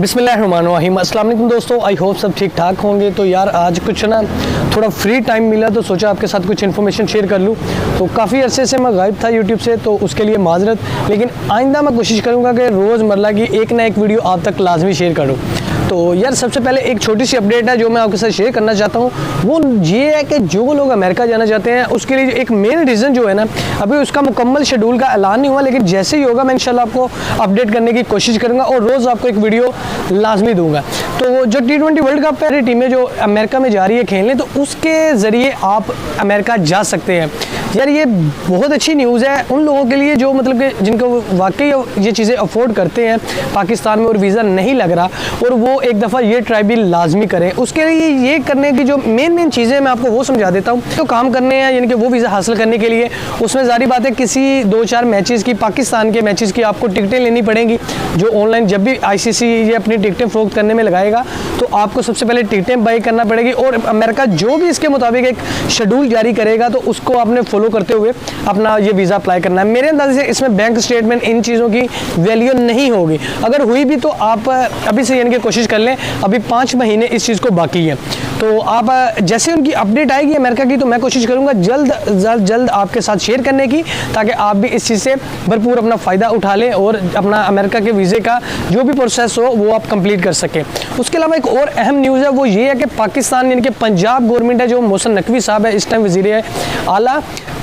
बिस्मिल्लाहिर्रहमानिर्रहीम। अस्सलाम वालेकुम दोस्तों, आई होप सब ठीक ठाक होंगे। तो यार आज कुछ ना थोड़ा फ्री टाइम मिला तो सोचा आपके साथ कुछ इन्फॉर्मेशन शेयर कर लूँ। तो काफ़ी अरसे से मैं गायब था यूट्यूब से, तो उसके लिए माजरत, लेकिन आइंदा मैं कोशिश करूँगा कि रोज़मर्रा की एक ना एक वीडियो आप तक लाजमी शेयर करूँ। तो यार सबसे पहले एक छोटी सी अपडेट है जो मैं आपके साथ शेयर करना चाहता हूँ। वो ये है कि जो लोग अमेरिका जाना चाहते हैं उसके लिए एक मेन रीज़न जो है ना, अभी उसका मुकम्मल शेड्यूल का ऐलान नहीं हुआ, लेकिन जैसे ही होगा मैं इंशाल्लाह आपको अपडेट करने की कोशिश करूँगा और रोज़ आपको एक वीडियो लाजमी दूंगा। तो जो T20 वर्ल्ड कप है, टीमें जो अमेरिका में जा रही है खेलने, तो उसके ज़रिए आप अमेरिका जा सकते हैं। यार ये बहुत अच्छी न्यूज़ है उन लोगों के लिए जो मतलब कि जिनको वाकई ये चीज़ें अफोर्ड करते हैं पाकिस्तान में और वीज़ा नहीं लग रहा, और वो एक दफ़ा ये ट्राई भी लाजमी करें। उसके लिए ये करने की जो मेन चीज़ें मैं आपको वो समझा देता हूँ। तो काम करने हैं यानी कि वो वीज़ा हासिल करने के लिए उसमें ज़ाहिर बात है किसी 2-4 मैचेस की, पाकिस्तान के मैचेस की आपको टिकटें लेनी पड़ेंगी। जो ऑनलाइन जब भी ICC ये अपनी टिकटें फ़रोख्त करने में लगाएगा तो आपको सबसे पहले टिकटें बाई करना पड़ेगी, और अमेरिका जो भी इसके मुताबिक एक शेड्यूल जारी करेगा तो उसको आपने फॉलो करते हुए अपना ये वीज़ा अप्लाई करना है। मेरे अंदाजे से इसमें बैंक स्टेटमेंट इन चीज़ों की वैल्यू नहीं होगी, अगर हुई भी तो आप अभी से यानी कि कोशिश कर लें। अभी 5 महीने इस चीज़ को बाकी है, तो आप जैसे उनकी अपडेट आएगी अमेरिका की तो मैं कोशिश करूँगा जल्द आपके साथ शेयर करने की, ताकि आप भी इस चीज़ से भरपूर अपना फ़ायदा उठा लें और अपना अमेरिका के वीज़े का जो भी प्रोसेस हो वो आप कंप्लीट कर सकें। उसके अलावा एक और अहम न्यूज़ है, वो ये है कि पाकिस्तान यानी कि पंजाब गवर्नमेंट है, जो मोहसिन नकवी साहब है इस टाइम वज़ीर आला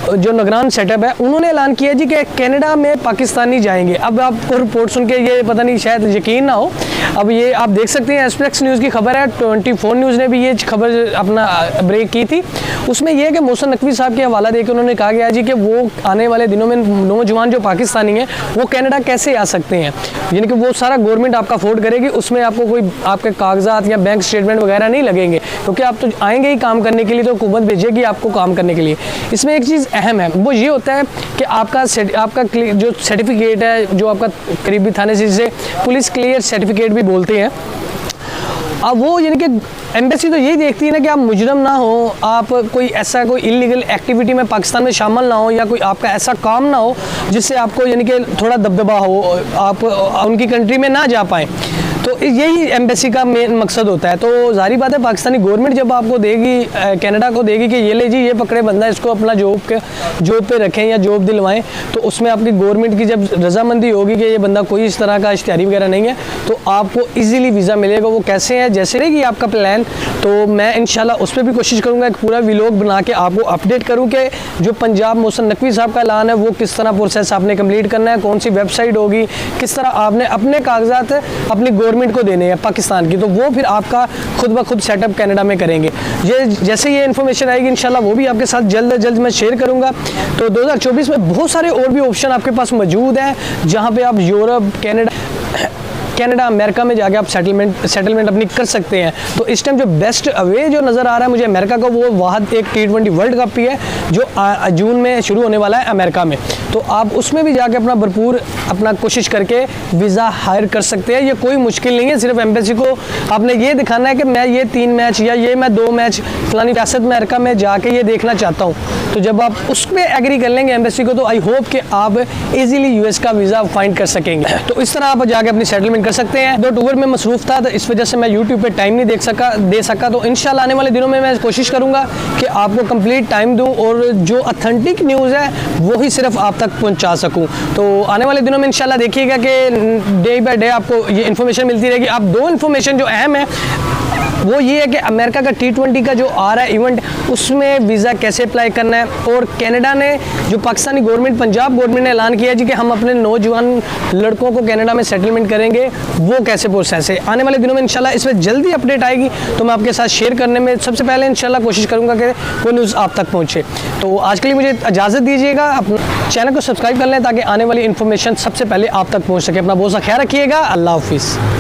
जो निगरान सेटअप है, उन्होंने ऐलान किया जी कि कनाडा में पाकिस्तानी जाएंगे। अब आपको रिपोर्ट सुन के ये पता नहीं शायद यकीन ना हो, अब ये आप देख सकते हैं एस्पेक्स न्यूज़ की खबर है, 24 न्यूज़ ने भी ये खबर अपना ब्रेक की थी। उसमें यह है कि मोहसिन नकवी साहब के हवाला देकर उन्होंने कहा गया जी कि वो आने वाले दिनों में नौजवान जो पाकिस्तानी हैं वो कनाडा कैसे आ सकते हैं, यानी कि वो सारा गवर्नमेंट आपका अफोर्ड करेगी, उसमें आपको कोई आपके कागजात या बैंक स्टेटमेंट वगैरह नहीं लगेंगे, क्योंकि आप तो आएंगे ही काम करने के लिए, तो हुकूमत भेजेगी आपको काम करने के लिए। इसमें एक चीज़ अहम है, वो ये होता है कि आपका जो सर्टिफिकेट है, जो आपका करीबी थाने से जिसे पुलिस क्लियर सर्टिफिकेट भी बोलते हैं, अब वो यानी कि एम्बेसी तो यही देखती है ना कि आप मुजरम ना हो, आप कोई इलीगल एक्टिविटी में पाकिस्तान में शामिल ना हो, या कोई आपका ऐसा काम ना हो जिससे आपको यानी कि थोड़ा दबदबा हो, आप उनकी कंट्री में ना जा पाएँ। तो यही एम्बेसी का मेन मकसद होता है। तो जारी बात है पाकिस्तानी गवर्नमेंट जब आपको देगी, कनाडा को देगी कि ये ले जी, ये पकड़े बंदा, इसको अपना जॉब पे रखें या जॉब दिलवाएं, तो उसमें आपकी गवर्नमेंट की जब रजामंदी होगी कि ये बंदा कोई इस तरह का इश्तिहारी वगैरह नहीं है, तो आपको ईजिली वीज़ा मिलेगा। वो कैसे है, जैसे रहेगी आपका प्लान, तो मैं इंशाल्लाह उस पर भी कोशिश करूँगा एक पूरा व्लॉग बना के आपको अपडेट करूँ कि जो पंजाब मोहसिन नकवी साहब का ऐलान है वो किस तरह प्रोसेस आपने कंप्लीट करना है, कौन सी वेबसाइट होगी, किस तरह आपने अपने कागजात अपनी गवर्नमेंट को देने हैं पाकिस्तान की, तो वो फिर आपका खुद ब खुद सेटअप कनाडा में करेंगे। ये जैसे ये इन्फॉर्मेशन आएगी इंशाल्लाह वो भी आपके साथ जल्द मैं शेयर करूंगा। तो 2024 में बहुत सारे और भी ऑप्शन आपके पास मौजूद हैं, जहां पे आप यूरोप, कनाडा, अमेरिका में जाके आप सेटलमेंट अपनी कर सकते हैं। तो इस टाइम जो बेस्ट अवे जो नज़र आ रहा है मुझे अमेरिका का, वो वाहद एक T20 वर्ल्ड कप ही है जो जून में शुरू होने वाला है अमेरिका में। तो आप उसमें भी जाके अपना भरपूर अपना कोशिश करके वीज़ा हायर कर सकते हैं। ये कोई मुश्किल नहीं है, सिर्फ एम्बेसी को आपने ये दिखाना है कि मैं ये 3 मैच या ये मैं 2 मैच फलानी रियासत में अमेरिका में जाके ये देखना चाहता हूँ। तो जब आप उस पर एग्री कर लेंगे एम्बेसी को, तो आई होप कि आप इजीली US का वीज़ा फाइंड कर सकेंगे। तो इस तरह आप जाके अपनी सेटलमेंट कर सकते हैं। 2 टूर में मसरूफ़ था तो इस वजह से मैं YouTube पे टाइम नहीं दे सका। तो इंशाल्लाह आने वाले दिनों में मैं कोशिश करूँगा कि आपको कंप्लीट टाइम दूँ और जो ऑथेंटिक न्यूज़ है वो ही सिर्फ आप तक पहुँचा सकूँ। तो आने वाले दिनों में इंशाल्लाह देखिएगा कि डे बाय डे आपको ये इन्फॉर्मेशन मिलती रहेगी। आप 2 इन्फॉर्मेशन जो अहम है वो ये है कि अमेरिका का T20 का जो आ रहा है इवेंट, उसमें वीज़ा कैसे अप्लाई करना है, और कनाडा ने जो पाकिस्तानी गवर्नमेंट, पंजाब गवर्नमेंट ने ऐलान किया जी कि हम अपने नौजवान लड़कों को कनाडा में सेटलमेंट करेंगे, वो कैसे प्रोसेस है। आने वाले दिनों में इंशाल्लाह इस पर जल्दी अपडेट आएगी, तो मैं आपके साथ शेयर करने में सबसे पहले इंशाल्लाह कोशिश करूँगा कि वो न्यूज़ आप तक पहुँचे। तो आज के लिए मुझे इजाज़त दीजिएगा, अपना चैनल को सब्सक्राइब कर लें ताकि आने वाली इन्फॉर्मेशन सबसे पहले आप तक पहुँच सके। अपना बहुत सा ख्याल रखिएगा। अल्लाह हाफिज़।